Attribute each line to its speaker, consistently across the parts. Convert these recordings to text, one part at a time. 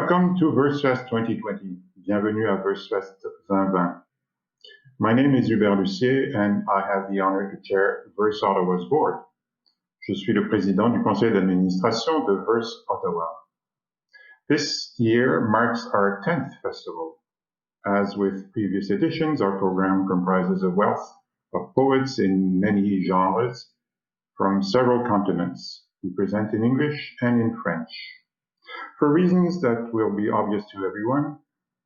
Speaker 1: Welcome to VerseFest 2020. Bienvenue à VerseFest 2020. My name is Hubert Lucier and I have the honor to chair Verse Ottawa's board. Je suis le président du conseil d'administration de Verse Ottawa. This year marks our 10th festival. As with previous editions, our program comprises a wealth of poets in many genres from several continents. We present in English and in French. For reasons that will be obvious to everyone,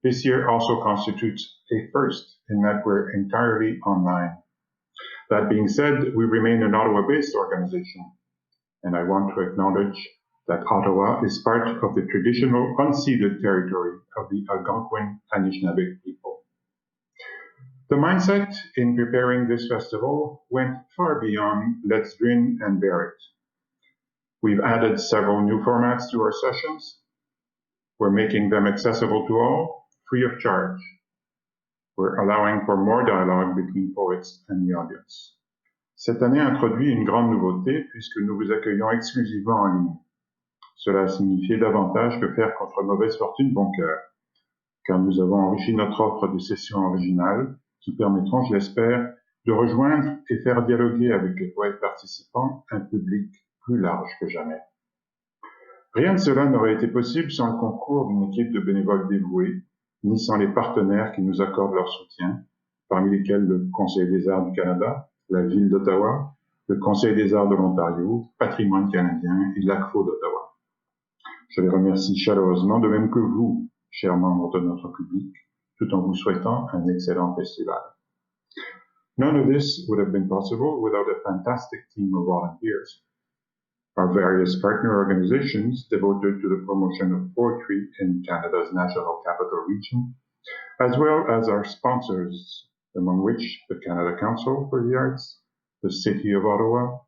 Speaker 1: this year also constitutes a first in that we're entirely online. That being said, we remain an Ottawa-based organization, and I want to acknowledge that Ottawa is part of the traditional unceded territory of the Algonquin Anishinaabe people. The mindset in preparing this festival went far beyond let's grin and bear it. We've added several new formats to our sessions. We're making them accessible to all, free of charge. We're allowing for more dialogue between poets and the audience. Cette année introduit une grande nouveauté puisque nous vous accueillons exclusivement en ligne. Cela a signifié davantage que faire contre mauvaise fortune bon cœur, car nous avons enrichi notre offre de sessions originales qui permettront, je l'espère, de rejoindre et faire dialoguer avec les poètes participants un public plus large que jamais. Rien de cela n'aurait été possible sans le concours d'une équipe de bénévoles dévoués, ni sans les partenaires qui nous accordent leur soutien, parmi lesquels le Conseil des arts du Canada, la Ville d'Ottawa, le Conseil des arts de l'Ontario, Patrimoine canadien et l'ACFO d'Ottawa. Je les remercie chaleureusement, de même que vous, chers membres de notre public, tout en vous souhaitant un excellent festival. None of this would have been possible without a fantastic team of volunteers. Our various partner organizations devoted to the promotion of poetry in Canada's National Capital Region, as well as our sponsors, among which the Canada Council for the Arts, the City of Ottawa,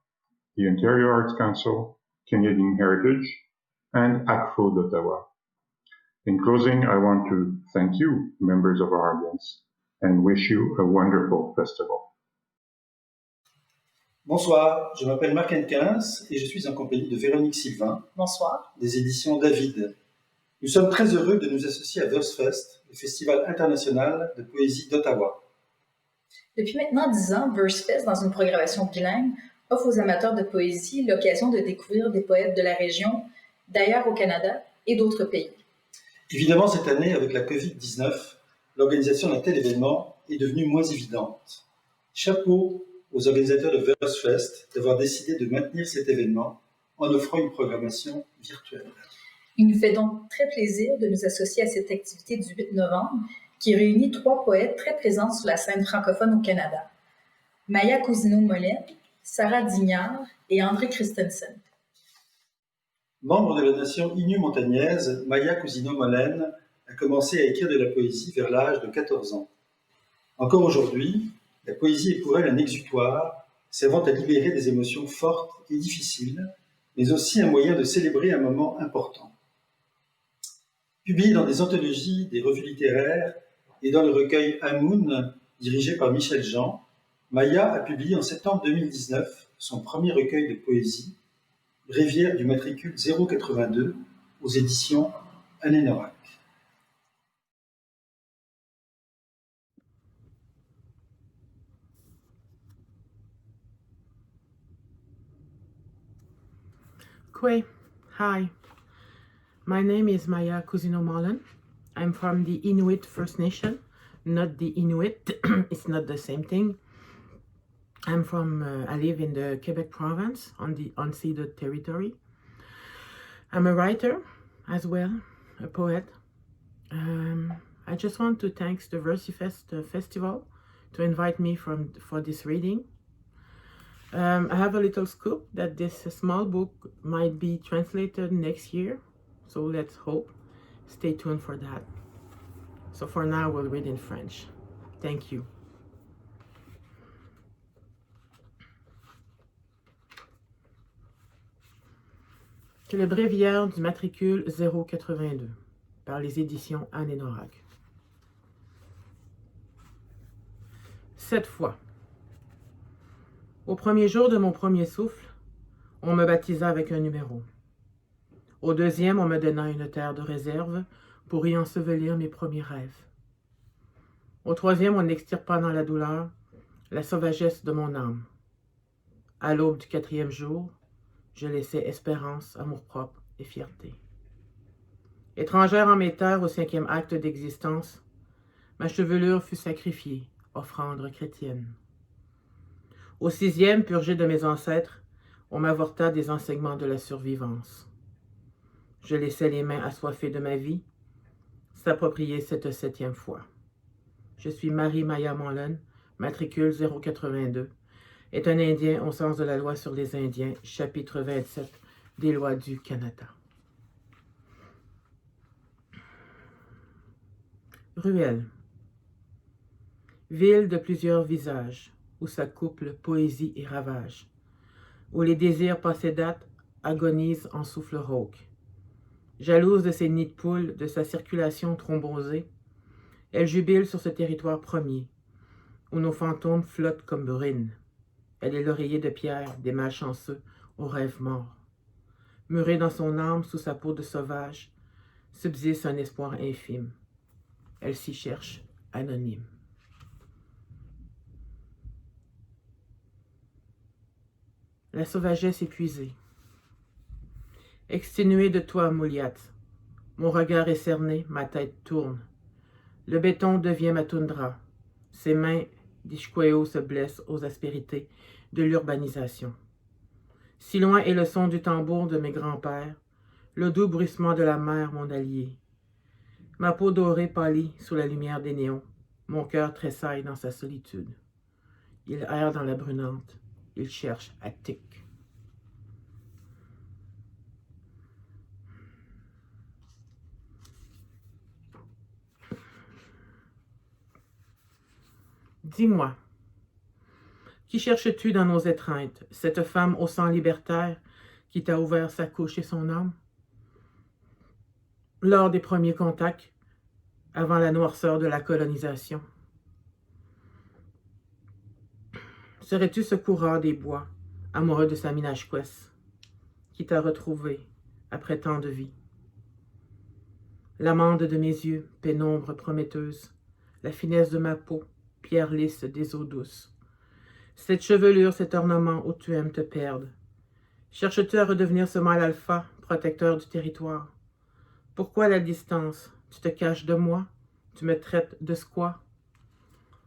Speaker 1: the Ontario Arts Council, Canadian Heritage, and ACFO d'Ottawa. In closing, I want to thank you, members of our audience, and wish you a wonderful festival.
Speaker 2: Bonsoir, je m'appelle Marc Henquins et je suis en compagnie de Véronique Sylvain.
Speaker 3: Bonsoir.
Speaker 2: Des éditions David. Nous sommes très heureux de nous associer à VerseFest, le festival international de poésie d'Ottawa.
Speaker 3: Depuis maintenant 10 ans, VerseFest, dans une programmation bilingue, offre aux amateurs de poésie l'occasion de découvrir des poètes de la région, d'ailleurs au Canada et d'autres pays.
Speaker 2: Évidemment, cette année, avec la COVID-19, l'organisation d'un tel événement est devenue moins évidente. Chapeau aux organisateurs de VerseFest d'avoir décidé de maintenir cet événement en offrant une programmation virtuelle.
Speaker 3: Il nous fait donc très plaisir de nous associer à cette activité du 8 novembre qui réunit 3 poètes très présents sur la scène francophone au Canada. Maya Cousineau-Molène, Sarah Dignard et André Christensen.
Speaker 2: Membre de la nation Innu-Montagnaise, Maya Cousineau-Molène a commencé à écrire de la poésie vers l'âge de 14 ans. Encore aujourd'hui, la poésie est pour elle un exutoire, servant à libérer des émotions fortes et difficiles, mais aussi un moyen de célébrer un moment important. Publiée dans des anthologies, des revues littéraires et dans le recueil Amoun, dirigé par Michel Jean, Maya a publié en septembre 2019 son premier recueil de poésie, Rivière du matricule 082, aux éditions Anénorac.
Speaker 4: Kwe, hi. My name is Maya Cousineau-Molène. I'm from the Inuit First Nation, not the Inuit. It's not the same thing. I live in the Quebec province on the unceded territory. I'm a writer as well, a poet. I just want to thank the VerseFest Festival to invite me for this reading. I have a little scoop that this small book might be translated next year, so let's hope. Stay tuned for that. So for now, we'll read in French. Thank you. Que le bréviaire du matricule 082 par les éditions Anénorac. Cette fois. Au premier jour de mon premier souffle, on me baptisa avec un numéro. Au deuxième, on me donna une terre de réserve pour y ensevelir mes premiers rêves. Au troisième, on extirpa dans la douleur la sauvagesse de mon âme. À l'aube du quatrième jour, je laissai espérance, amour-propre et fierté. Étrangère en mes terres au cinquième acte d'existence, ma chevelure fut sacrifiée, offrande chrétienne. Au sixième, purgé de mes ancêtres, on m'avorta des enseignements de la survivance. Je laissai les mains assoiffées de ma vie s'approprier cette septième fois. Je suis Marie Maya Mullen, matricule 082, est un Indien au sens de la loi sur les Indiens, chapitre 27 des lois du Canada. Ruelle. Ville de plusieurs visages, où s'accouplent poésie et ravage, où les désirs passés date agonisent en souffle rauque. Jalouse de ses nids de poules, de sa circulation thrombosée, elle jubile sur ce territoire premier, où nos fantômes flottent comme brunes. Elle est l'oreiller de pierre des malchanceux aux rêves morts. Murée dans son âme, sous sa peau de sauvage, subsiste un espoir infime. Elle s'y cherche, anonyme. La sauvagesse épuisée. Exténuée de toi, Mouliat, mon regard est cerné, ma tête tourne. Le béton devient ma toundra. Ses mains d'Ishkweo se blessent aux aspérités de l'urbanisation. Si loin est le son du tambour de mes grands-pères, le doux bruissement de la mer, mon allié. Ma peau dorée pâlit sous la lumière des néons, mon cœur tressaille dans sa solitude. Il erre dans la brunante, il cherche Attic. Dis-moi, qui cherches-tu dans nos étreintes, cette femme au sang libertaire qui t'a ouvert sa couche et son âme? Lors des premiers contacts, avant la noirceur de la colonisation. Serais-tu ce coureur des bois, amoureux de sa Minashkwes, qui t'a retrouvé après tant de vie? L'amande de mes yeux, pénombre prometteuse, la finesse de ma peau, pierre lisse des eaux douces. Cette chevelure, cet ornement où tu aimes te perdre. Cherches-tu à redevenir ce mâle alpha, protecteur du territoire? Pourquoi la distance? Tu te caches de moi? Tu me traites de squat?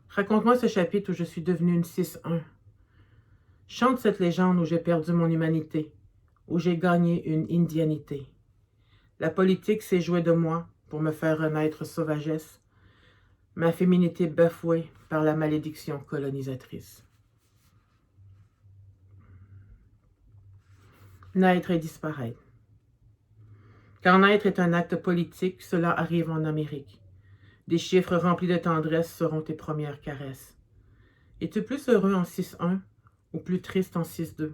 Speaker 4: Raconte-moi ce chapitre où je suis devenue une 6-1. Chante cette légende où j'ai perdu mon humanité, où j'ai gagné une indianité. La politique s'est jouée de moi pour me faire renaître sauvagesse, ma féminité bafouée par la malédiction colonisatrice. Naître et disparaître. Quand naître est un acte politique, cela arrive en Amérique. Des chiffres remplis de tendresse seront tes premières caresses. Es-tu plus heureux en 6-1 ou plus triste en 6-2?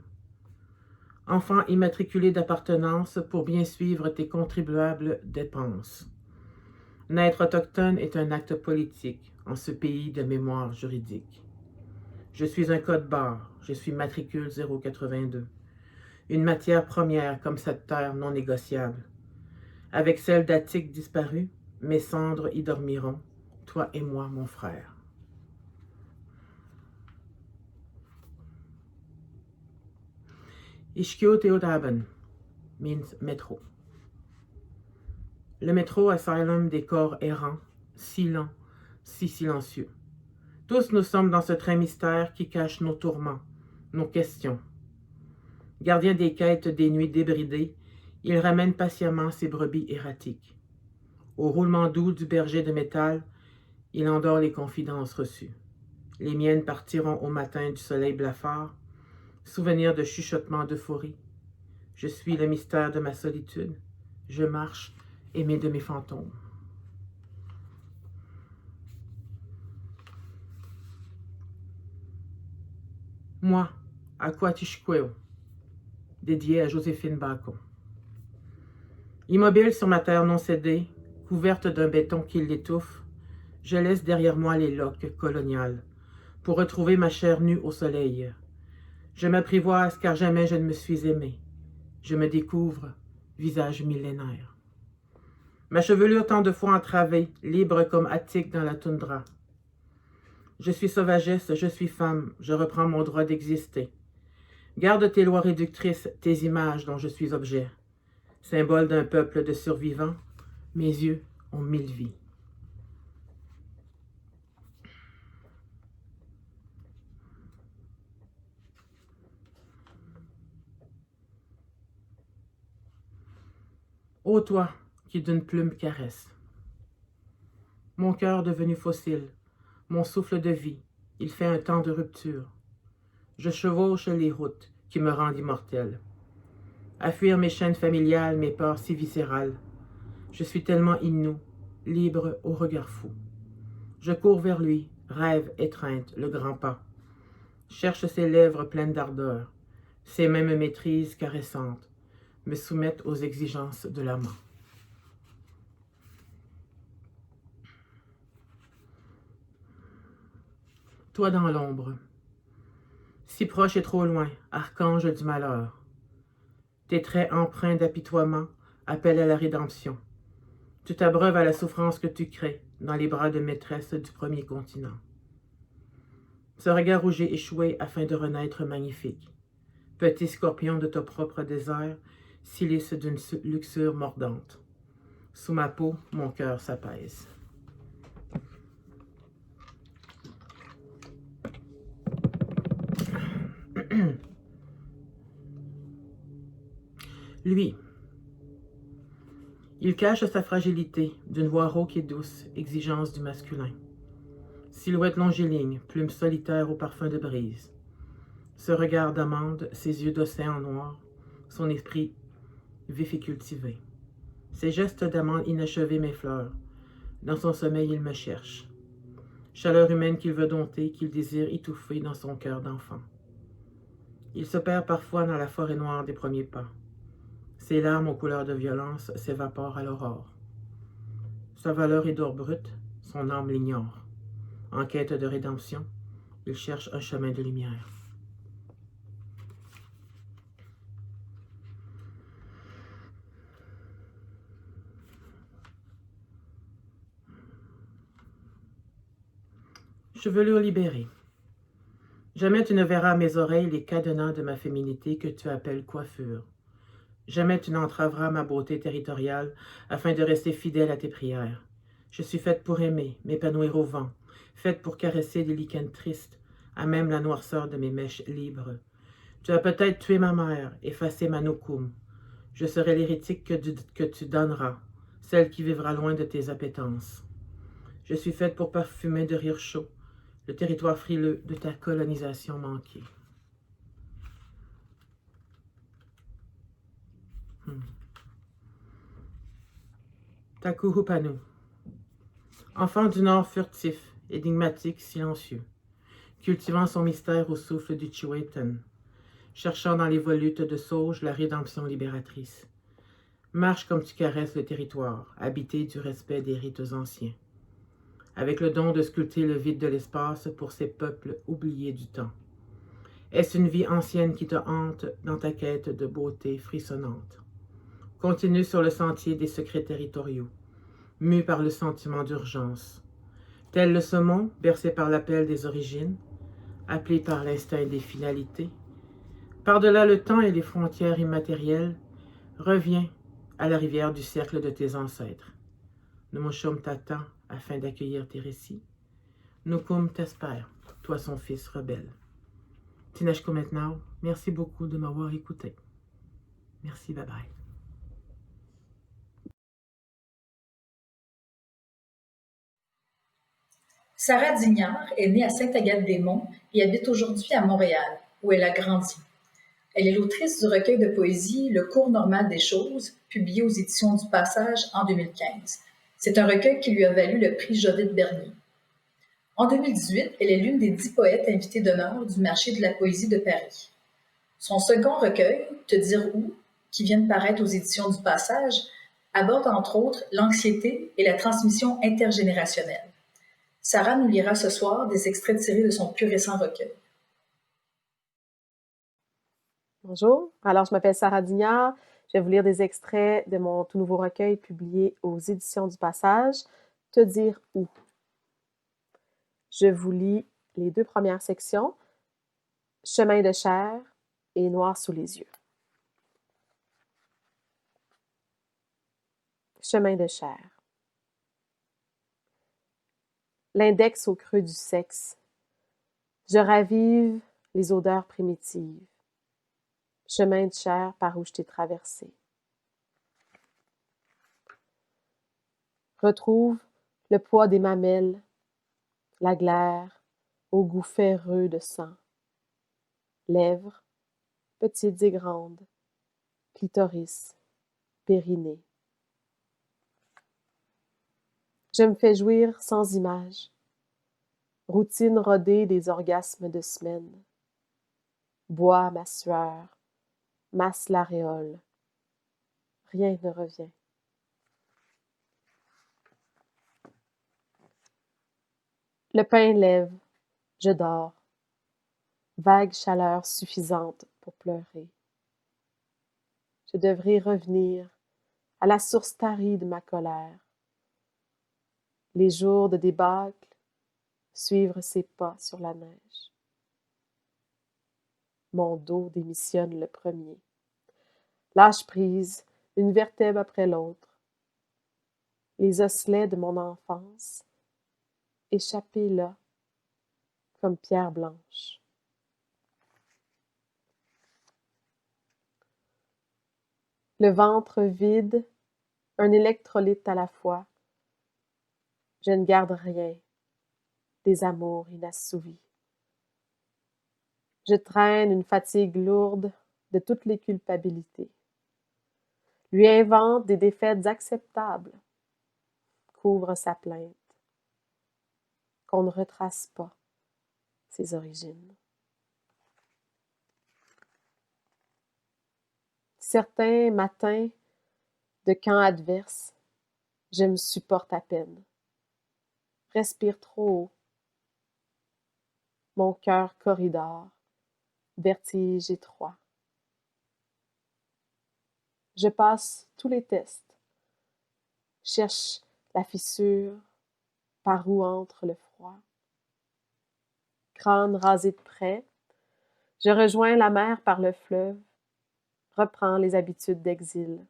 Speaker 4: Enfant immatriculé d'appartenance pour bien suivre tes contribuables dépenses. Naître autochtone est un acte politique en ce pays de mémoire juridique. Je suis un code-barre, je suis matricule 082. Une matière première comme cette terre non négociable. Avec celle d'Attic disparue, mes cendres y dormiront, toi et moi, mon frère. Ishkio Teotaben means métro. Le métro asylum des corps errants, si lents, si silencieux. Tous nous sommes dans ce train mystère qui cache nos tourments, nos questions. Gardien des quêtes des nuits débridées, il ramène patiemment ses brebis erratiques. Au roulement doux du berger de métal, il endort les confidences reçues. Les miennes partiront au matin du soleil blafard, souvenir de chuchotements d'euphorie. Je suis le mystère de ma solitude. Je marche, aimé de mes fantômes. Moi, Aquatishkweo, dédié à Joséphine Bacon. Immobile sur ma terre non cédée, couverte d'un béton qui l'étouffe, je laisse derrière moi les loques coloniales, pour retrouver ma chair nue au soleil. Je m'apprivoise car jamais je ne me suis aimée. Je me découvre, visage millénaire. Ma chevelure tant de fois entravée, libre comme Attique dans la toundra. Je suis sauvagesse, je suis femme, je reprends mon droit d'exister. Garde tes lois réductrices, tes images dont je suis objet. Symbole d'un peuple de survivants, mes yeux ont 1000 vies. Ô toi qui d'une plume caresse. Mon cœur devenu fossile, mon souffle de vie, il fait un temps de rupture. Je chevauche les routes qui me rendent immortel. À fuir mes chaînes familiales, mes peurs si viscérales. Je suis tellement inou, libre au regard fou. Je cours vers lui, rêve, étreinte, le grand pas. Cherche ses lèvres pleines d'ardeur, ses mains me maîtrisent caressantes, me soumettent aux exigences de l'amant. Toi dans l'ombre, si proche et trop loin, archange du malheur. Tes traits empreints d'apitoiement appellent à la rédemption. Tu t'abreuves à la souffrance que tu crées dans les bras de maîtresse du premier continent. Ce regard où j'ai échoué afin de renaître magnifique. Petit scorpion de ton propre désert, silice d'une luxure mordante. Sous ma peau, mon cœur s'apaise. Lui, il cache sa fragilité d'une voix rauque et douce, exigence du masculin. Silhouette longiligne, plume solitaire au parfum de brise. Ce regard d'amande, ses yeux d'océan noir, son esprit vif et cultivé. Ses gestes d'amande inachevés m'effleurent. Dans son sommeil, il me cherche. Chaleur humaine qu'il veut dompter, qu'il désire étouffer dans son cœur d'enfant. Il se perd parfois dans la forêt noire des premiers pas. Ses larmes aux couleurs de violence s'évaporent à l'aurore. Sa valeur est d'or brut, son âme l'ignore. En quête de rédemption, il cherche un chemin de lumière. Chevelure libérée. Jamais tu ne verras à mes oreilles les cadenas de ma féminité que tu appelles coiffure. Jamais tu n'entraveras ma beauté territoriale afin de rester fidèle à tes prières. Je suis faite pour aimer, m'épanouir au vent, faite pour caresser des lichens tristes, à même la noirceur de mes mèches libres. Tu as peut-être tué ma mère, effacé ma noukoum. Je serai l'hérétique que tu donneras, celle qui vivra loin de tes appétences. Je suis faite pour parfumer de rire chaud le territoire frileux de ta colonisation manquée. Takuhupanu. Enfant du Nord furtif, énigmatique, silencieux, cultivant son mystère au souffle du Chiwetan, cherchant dans les volutes de sauge la rédemption libératrice. Marche comme tu caresses le territoire, habité du respect des rites anciens, avec le don de sculpter le vide de l'espace pour ces peuples oubliés du temps. Est-ce une vie ancienne qui te hante dans ta quête de beauté frissonnante? Continue sur le sentier des secrets territoriaux, mu par le sentiment d'urgence. Tel le saumon, bercé par l'appel des origines, appelé par l'instinct des finalités, par-delà le temps et les frontières immatérielles, reviens à la rivière du cercle de tes ancêtres. Numushum t'attend afin d'accueillir tes récits. Nukum t'espère, toi son fils rebelle. Tinashko maintenant, merci beaucoup de m'avoir écouté. Merci, bye bye.
Speaker 3: Sarah Dignard est née à Sainte-Agathe-des-Monts et habite aujourd'hui à Montréal, où elle a grandi. Elle est l'autrice du recueil de poésie Le cours normal des choses, publié aux éditions du Passage en 2015. C'est un recueil qui lui a valu le prix Judith Bernier. En 2018, elle est l'une des 10 poètes invitées d'honneur du marché de la poésie de Paris. Son second recueil, Te dire où, qui vient de paraître aux éditions du Passage, aborde entre autres l'anxiété et la transmission intergénérationnelle. Sarah nous lira ce soir des extraits tirés de son plus récent recueil.
Speaker 5: Bonjour, alors je m'appelle Sarah Dignard, Je vais vous lire des extraits de mon tout nouveau recueil publié aux Éditions du Passage, « Te dire où ». Je vous lis les 2 premières sections, « Chemin de chair » et « Noir sous les yeux ». Chemin de chair. L'index au creux du sexe. Je ravive les odeurs primitives. Chemin de chair par où je t'ai traversé. Retrouve le poids des mamelles, la glaire, au goût ferreux de sang. Lèvres, petites et grandes, clitoris, périnée. Je me fais jouir sans image. Routine rodée des orgasmes de semaine. Bois ma sueur, masse l'aréole. Rien ne revient. Le pain lève, je dors. Vague chaleur suffisante pour pleurer. Je devrais revenir à la source tarie de ma colère. Les jours de débâcle, suivre ses pas sur la neige. Mon dos démissionne le premier. Lâche prise, une vertèbre après l'autre. Les osselets de mon enfance, échappés là, comme pierre blanche. Le ventre vide, un électrolyte à la fois. Je ne garde rien, des amours inassouvis. Je traîne une fatigue lourde de toutes les culpabilités. Lui invente des défaites acceptables, couvre sa plainte, qu'on ne retrace pas ses origines. Certains matins de camp adverse, je me supporte à peine. Respire trop haut. Mon cœur corridore, vertige étroit. Je passe tous les tests. Cherche la fissure, par où entre le froid. Crâne rasé de près, je rejoins la mer par le fleuve, reprends les habitudes d'exil.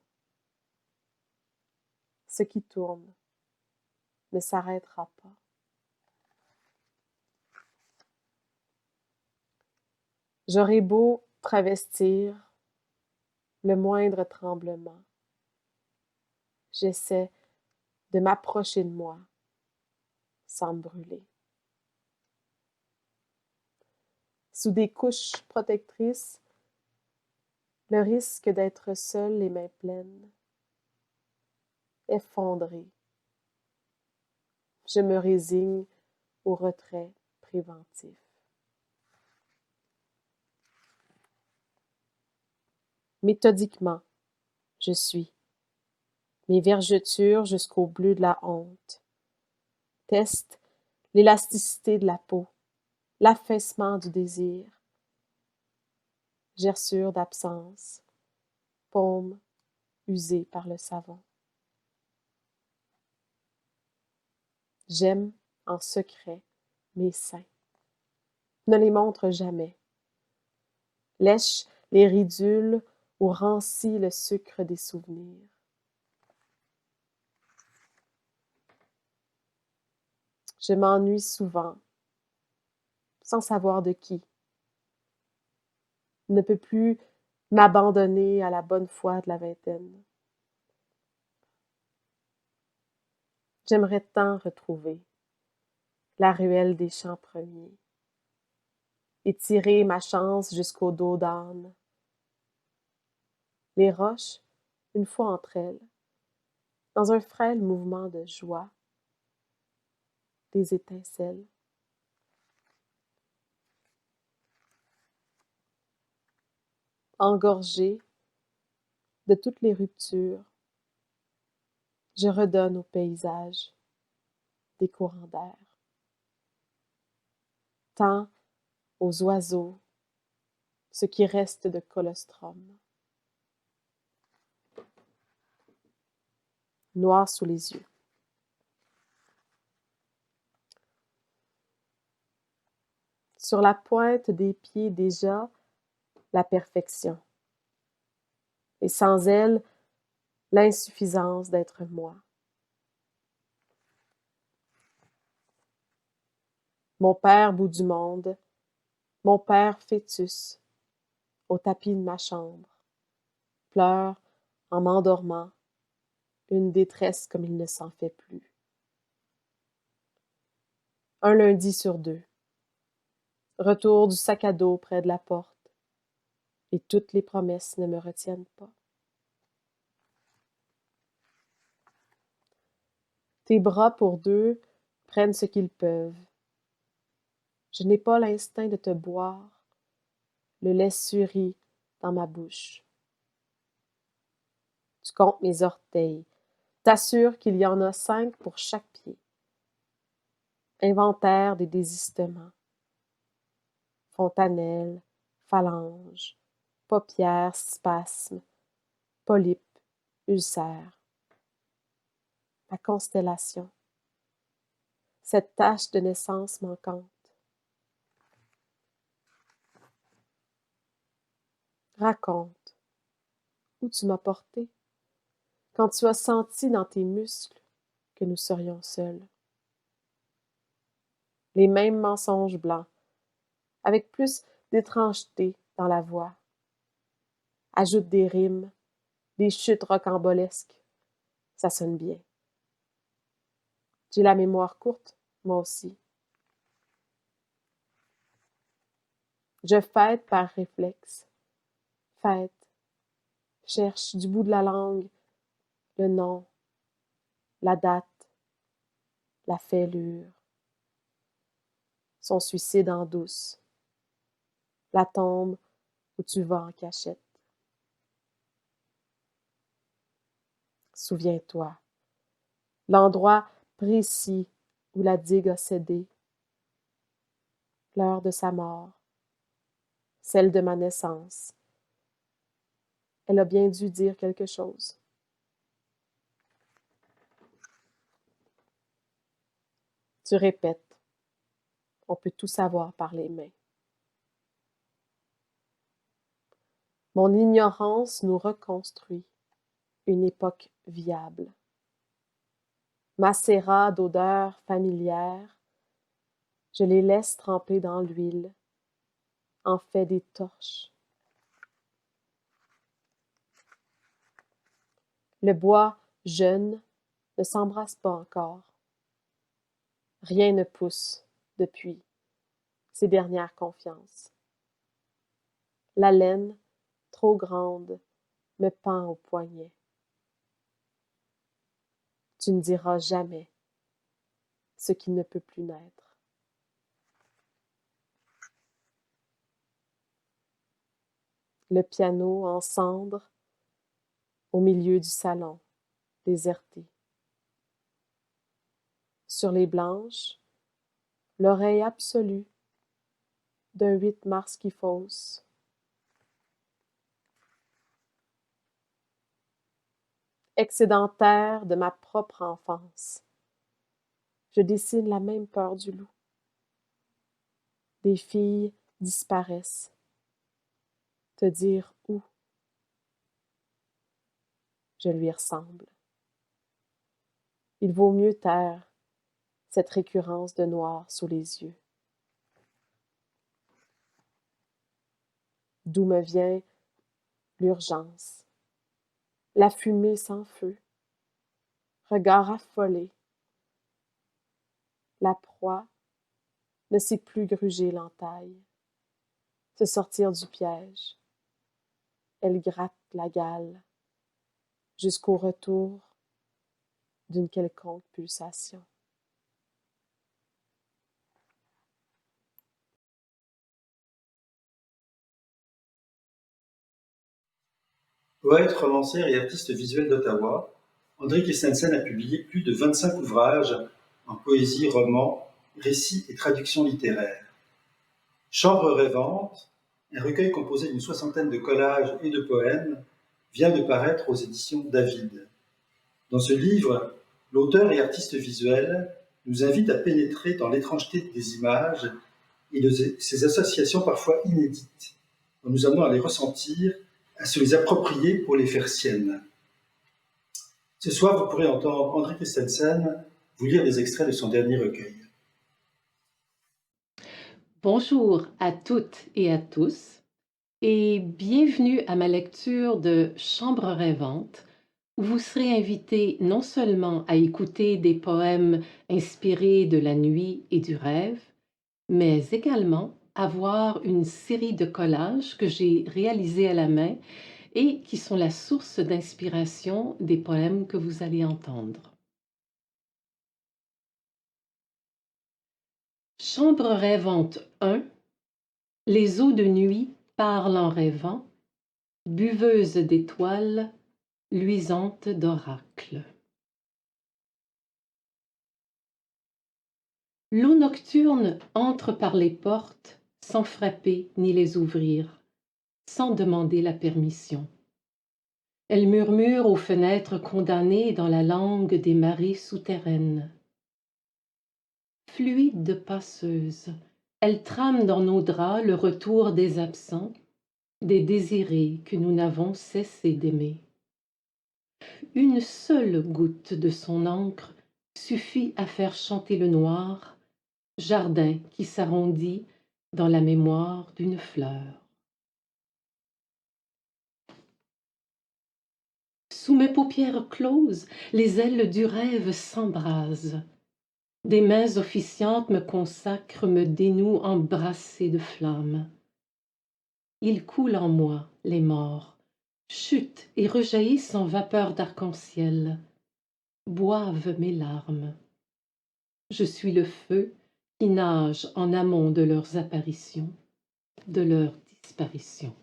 Speaker 5: Ce qui tourne ne s'arrêtera pas. J'aurai beau travestir le moindre tremblement. J'essaie de m'approcher de moi sans me brûler. Sous des couches protectrices, le risque d'être seul les mains pleines, effondré. Je me résigne au retrait préventif. Méthodiquement, je suis. Mes vergetures jusqu'au bleu de la honte. Teste l'élasticité de la peau, l'affaissement du désir. Gerçure d'absence, paume usée par le savon. J'aime en secret mes seins. Ne les montre jamais. Lèche les ridules ou rancie le sucre des souvenirs. Je m'ennuie souvent, sans savoir de qui. Ne peux plus m'abandonner à la bonne foi de la vingtaine. J'aimerais tant retrouver la ruelle des champs premiers, étirer ma chance jusqu'au dos d'âne. Les roches, une fois entre elles, dans un frêle mouvement de joie, des étincelles. Engorgée de toutes les ruptures, je redonne au paysage des courants d'air. Tends aux oiseaux ce qui reste de colostrum. noir sous les yeux. Sur la pointe des pieds déjà, la perfection. Et sans elle, l'insuffisance d'être moi. Mon père bout du monde, mon père fœtus, au tapis de ma chambre, pleure en m'endormant, une détresse comme il ne s'en fait plus. Un lundi sur 2. Retour du sac à dos près de la porte, et toutes les promesses ne me retiennent pas. Tes bras pour deux prennent ce qu'ils peuvent. Je n'ai pas l'instinct de te boire, le lait suri dans ma bouche. Tu comptes mes orteils, t'assures qu'il y en a 5 pour chaque pied. Inventaire des désistements. Fontanelle, phalange, paupières, spasmes, polype, ulcère. La constellation. Cette tache de naissance manquante. Raconte où tu m'as porté quand tu as senti dans tes muscles que nous serions seuls. Les mêmes mensonges blancs, avec plus d'étrangeté dans la voix. Ajoute des rimes, des chutes rocambolesques. Ça sonne bien. J'ai la mémoire courte, moi aussi. Je fête par réflexe. Fête. Cherche du bout de la langue le nom, la date, la fêlure. Son suicide en douce. La tombe où tu vas en cachette. Souviens-toi, l'endroit précis où la digue a cédé, l'heure de sa mort, celle de ma naissance. Elle a bien dû dire quelque chose. Tu répètes, on peut tout savoir par les mains. Mon ignorance nous reconstruit une époque viable. Macérat d'odeurs familières, je les laisse tremper dans l'huile, en fait des torches. Le bois jeune ne s'embrasse pas encore. Rien ne pousse depuis ces dernières confiances. La laine, trop grande, me pend au poignet. Tu ne diras jamais ce qui ne peut plus naître. Le piano en cendres au milieu du salon, déserté. Sur les blanches, l'oreille absolue d'un 8 mars qui fausse. Excédentaire de ma propre enfance, je dessine la même peur du loup. Des filles disparaissent. Te dire où? Je lui ressemble. Il vaut mieux taire cette récurrence de noir sous les yeux. D'où me vient l'urgence, la fumée sans feu, regard affolé. La proie ne sait plus gruger l'entaille, se sortir du piège. Elle gratte la gale jusqu'au retour d'une quelconque pulsation.
Speaker 2: Poète, romancière et artiste visuel d'Ottawa, André Christensen a publié plus de 25 ouvrages en poésie, roman, récits et traductions littéraires. Chambre rêvante, un recueil composé d'une 60aine de collages et de poèmes, vient de paraître aux éditions David. Dans ce livre, l'auteur et artiste visuel nous invite à pénétrer dans l'étrangeté des images et de ces associations parfois inédites, en nous amenant à les ressentir, à se les approprier pour les faire siennes. Ce soir, vous pourrez entendre André Christensen vous lire des extraits de son dernier recueil.
Speaker 6: Bonjour à toutes et à tous et bienvenue à ma lecture de Chambre rêvante, où vous serez invités non seulement à écouter des poèmes inspirés de la nuit et du rêve, mais également à voir une série de collages que j'ai réalisés à la main et qui sont la source d'inspiration des poèmes que vous allez entendre. Chambre rêvante 1. Les eaux de nuit parlent en rêvant, buveuses d'étoiles, luisantes d'oracles. L'eau nocturne entre par les portes sans frapper ni les ouvrir, sans demander la permission. Elle murmure aux fenêtres condamnées dans la langue des marées souterraines. Fluide passeuse, elle trame dans nos draps le retour des absents, des désirés que nous n'avons cessé d'aimer. Une seule goutte de son encre suffit à faire chanter le noir, jardin qui s'arrondit dans la mémoire d'une fleur. Sous mes paupières closes, les ailes du rêve s'embrasent. Des mains officiantes me consacrent, me dénouent embrassées de flammes. Il coule en moi, les morts, chutent et rejaillissent en vapeur d'arc-en-ciel, boivent mes larmes. Je suis le feu qui nage en amont de leurs apparitions, de leurs disparitions.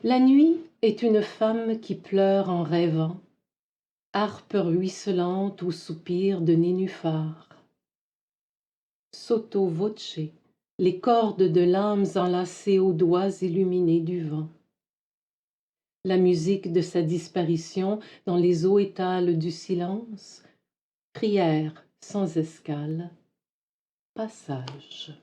Speaker 6: La nuit est une femme qui pleure en rêvant, harpe ruisselante ou soupir de nénuphar. Sotto voce, les cordes de l'âme enlacées aux doigts illuminés du vent. La musique de sa disparition dans les eaux étales du silence, prière sans escale, passage.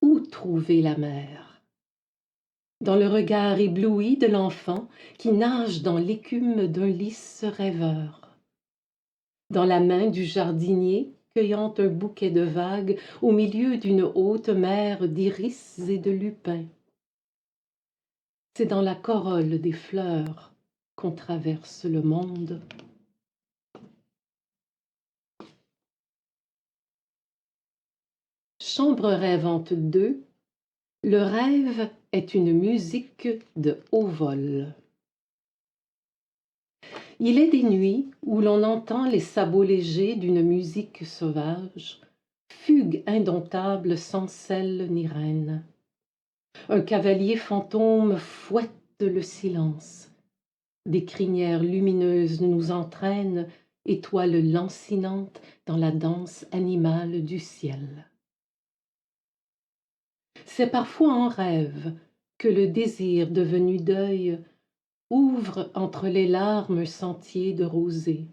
Speaker 6: Où trouver la mer? Dans le regard ébloui de l'enfant qui nage dans l'écume d'un lys rêveur. Dans la main du jardinier cueillant un bouquet de vagues au milieu d'une haute mer d'iris et de lupins. C'est dans la corolle des fleurs qu'on traverse le monde. Chambre rêvante 2. Le rêve est une musique de haut vol. Il est des nuits où l'on entend les sabots légers d'une musique sauvage, fugue indomptable sans selle ni reine. Un cavalier fantôme fouette le silence. Des crinières lumineuses nous entraînent, étoiles lancinantes dans la danse animale du ciel. C'est parfois en rêve que le désir devenu deuil ouvre entre les larmes un sentier de rosée.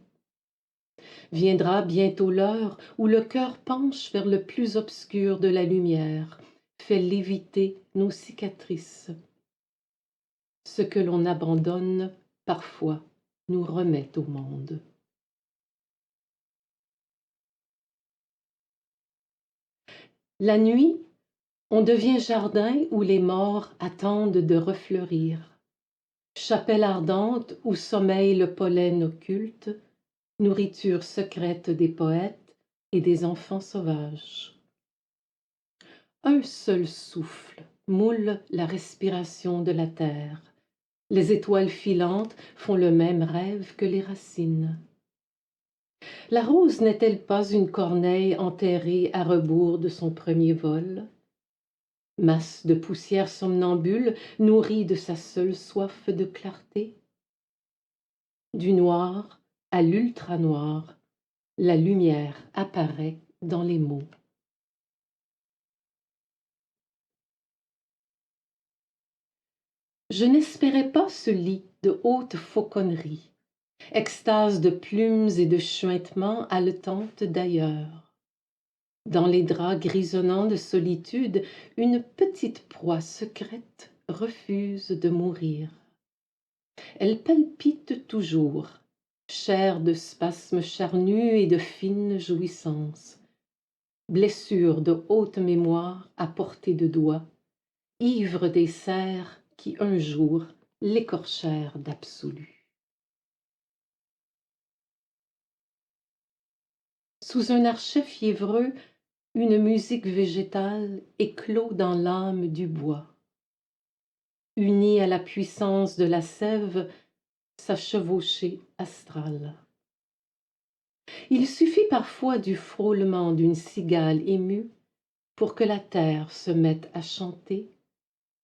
Speaker 6: Viendra bientôt l'heure où le cœur penche vers le plus obscur de la lumière, fait léviter nos cicatrices. Ce que l'on abandonne, parfois, nous remet au monde. La nuit, on devient jardin où les morts attendent de refleurir. Chapelle ardente où sommeille le pollen occulte, nourriture secrète des poètes et des enfants sauvages. Un seul souffle moule la respiration de la terre. Les étoiles filantes font le même rêve que les racines. La rose n'est-elle pas une corneille enterrée à rebours de son premier vol? Masse de poussière somnambule, nourrie de sa seule soif de clarté? Du noir à l'ultra-noir, la lumière apparaît dans les mots. Je n'espérais pas ce lit de haute fauconnerie, extase de plumes et de chuintements haletantes d'ailleurs. Dans les draps grisonnants de solitude, une petite proie secrète refuse de mourir. Elle palpite toujours, chair de spasmes charnus et de fines jouissances, blessure de haute mémoire à portée de doigt, ivre des serres qui un jour l'écorchèrent d'absolu. Sous un archet fiévreux, une musique végétale éclot dans l'âme du bois. Unie à la puissance de la sève, sa chevauchée astrale. Il suffit parfois du frôlement d'une cigale émue pour que la terre se mette à chanter,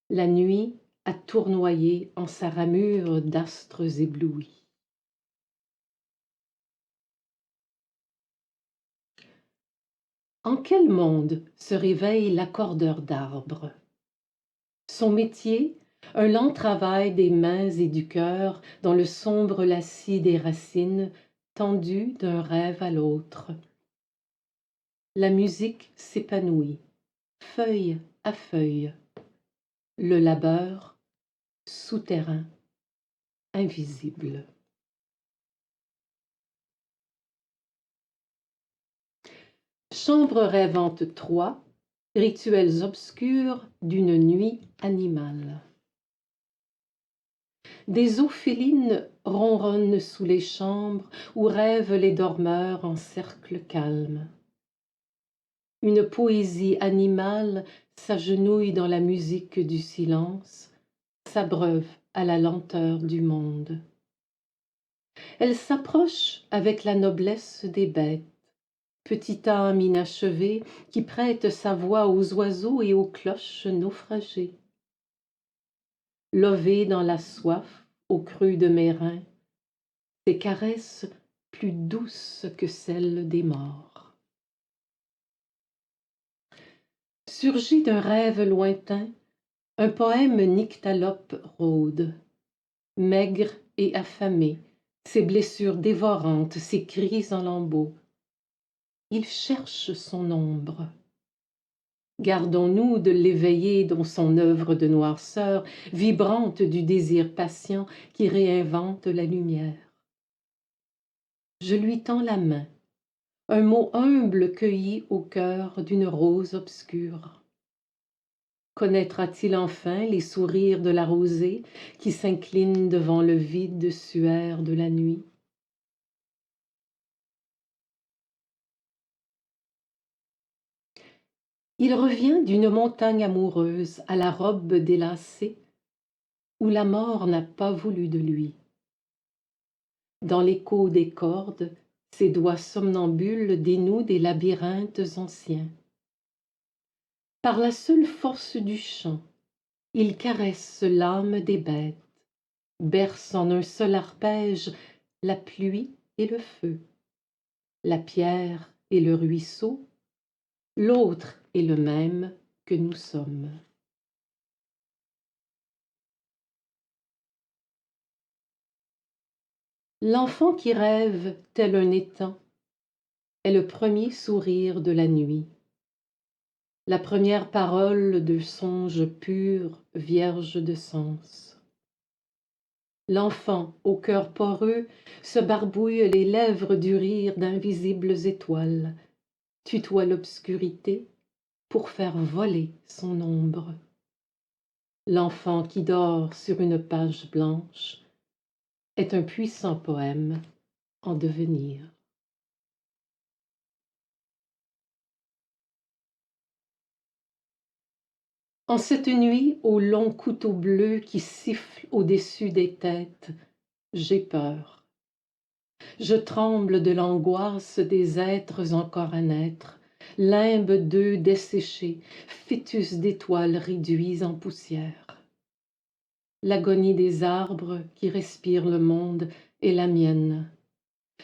Speaker 6: la nuit à tournoyer en sa ramure d'astres éblouis. En quel monde se réveille l'accordeur d'arbres? Son métier, un lent travail des mains et du cœur dans le sombre lacis des racines tendues d'un rêve à l'autre. La musique s'épanouit, feuille à feuille. Le labeur, souterrain, invisible. Chambre rêvante 3, rituels obscurs d'une nuit animale. Des eaux félines ronronnent sous les chambres où rêvent les dormeurs en cercle calme. Une poésie animale s'agenouille dans la musique du silence, s'abreuve à la lenteur du monde. Elle s'approche avec la noblesse des bêtes, petite âme inachevée qui prête sa voix aux oiseaux et aux cloches naufragées. Lovée dans la soif, au creux de mes reins, ses caresses plus douces que celles des morts. Surgit d'un rêve lointain, un poème nyctalope rôde, maigre et affamé, ses blessures dévorantes, ses cris en lambeaux. Il cherche son ombre. Gardons-nous de l'éveiller dans son œuvre de noirceur, vibrante du désir patient qui réinvente la lumière. Je lui tends la main, un mot humble cueilli au cœur d'une rose obscure. Connaîtra-t-il enfin les sourires de la rosée qui s'incline devant le vide suaire de la nuit? Il revient d'une montagne amoureuse à la robe délacée où la mort n'a pas voulu de lui. Dans l'écho des cordes, ses doigts somnambules dénouent des labyrinthes anciens. Par la seule force du chant, il caresse l'âme des bêtes, berce en un seul arpège la pluie et le feu, la pierre et le ruisseau, l'autre est le même que nous sommes. L'enfant qui rêve tel un étang est le premier sourire de la nuit, la première parole de songe pur, vierge de sens. L'enfant, au cœur poreux, se barbouille les lèvres du rire d'invisibles étoiles, tutoie l'obscurité pour faire voler son ombre. L'enfant qui dort sur une page blanche est un puissant poème en devenir. En cette nuit au long couteau bleu qui siffle au-dessus des têtes, j'ai peur. Je tremble de l'angoisse des êtres encore à naître, limbe d'œufs desséchés, fœtus d'étoiles réduits en poussière. L'agonie des arbres qui respirent le monde est la mienne.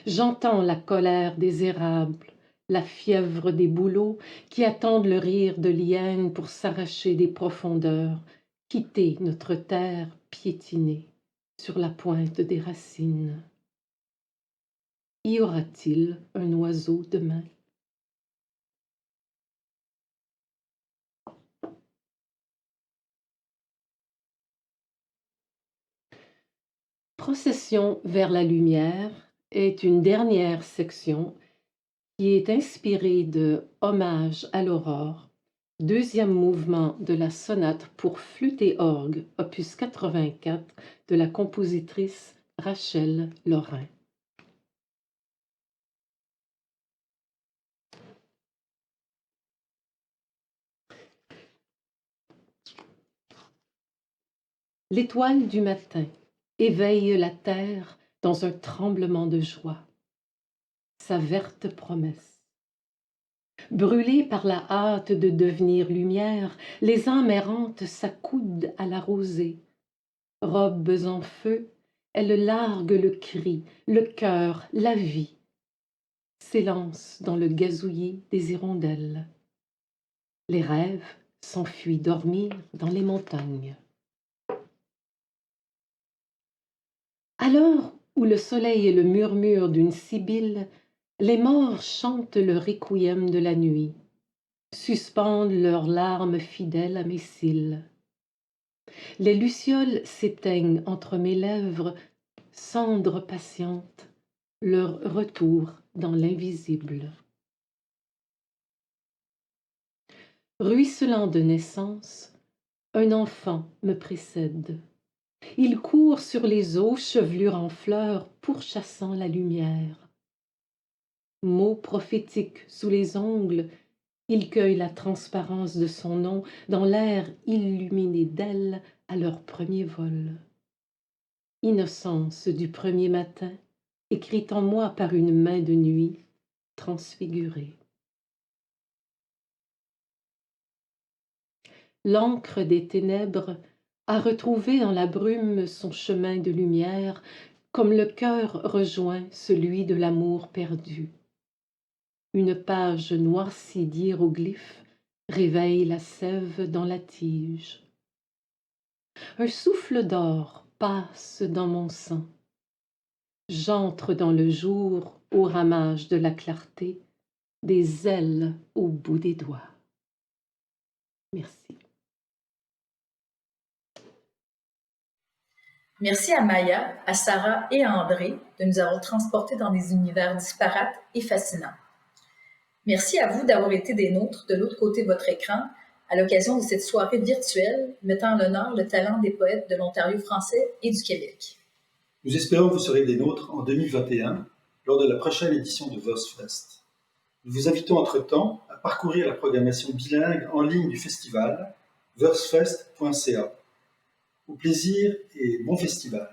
Speaker 6: J'entends la colère des érables, la fièvre des bouleaux qui attendent le rire de l'hyène pour s'arracher des profondeurs quitter notre terre piétinée sur la pointe des racines. Y aura-t-il un oiseau demain? Procession vers la lumière est une dernière section qui est inspirée de Hommage à l'aurore, deuxième mouvement de la sonate pour flûte et orgue, opus 84, de la compositrice Rachel Lorrain. L'étoile du matin éveille la terre dans un tremblement de joie. Sa verte promesse. Brûlées par la hâte de devenir lumière, les âmes errantes s'accoudent à la rosée. Robes en feu, elles larguent le cri, le cœur, la vie. S'élancent dans le gazouillis des hirondelles. Les rêves s'enfuient dormir dans les montagnes. À l'heure où le soleil est le murmure d'une sibylle, les morts chantent le requiem de la nuit, suspendent leurs larmes fidèles à mes cils. Les lucioles s'éteignent entre mes lèvres, cendres patientes, leur retour dans l'invisible. Ruisselant de naissance, un enfant me précède. Il court sur les eaux, chevelure en fleurs, pourchassant la lumière. Mots prophétiques sous les ongles, il cueille la transparence de son nom dans l'air illuminé d'ailes à leur premier vol. Innocence du premier matin, écrite en moi par une main de nuit, transfigurée. L'encre des ténèbres a retrouvé dans la brume son chemin de lumière, comme le cœur rejoint celui de l'amour perdu. Une page noircie d'hiéroglyphes réveille la sève dans la tige. Un souffle d'or passe dans mon sang. J'entre dans le jour au ramage de la clarté, des ailes au bout des doigts. Merci.
Speaker 3: Merci à Maya, à Sarah et à André de nous avoir transportés dans des univers disparates et fascinants. Merci à vous d'avoir été des nôtres de l'autre côté de votre écran à l'occasion de cette soirée virtuelle mettant en l'honneur le talent des poètes de l'Ontario français et du Québec.
Speaker 2: Nous espérons que vous serez des nôtres en 2021 lors de la prochaine édition de VerseFest. Nous vous invitons entre-temps à parcourir la programmation bilingue en ligne du festival versefest.ca. Au plaisir et bon festival.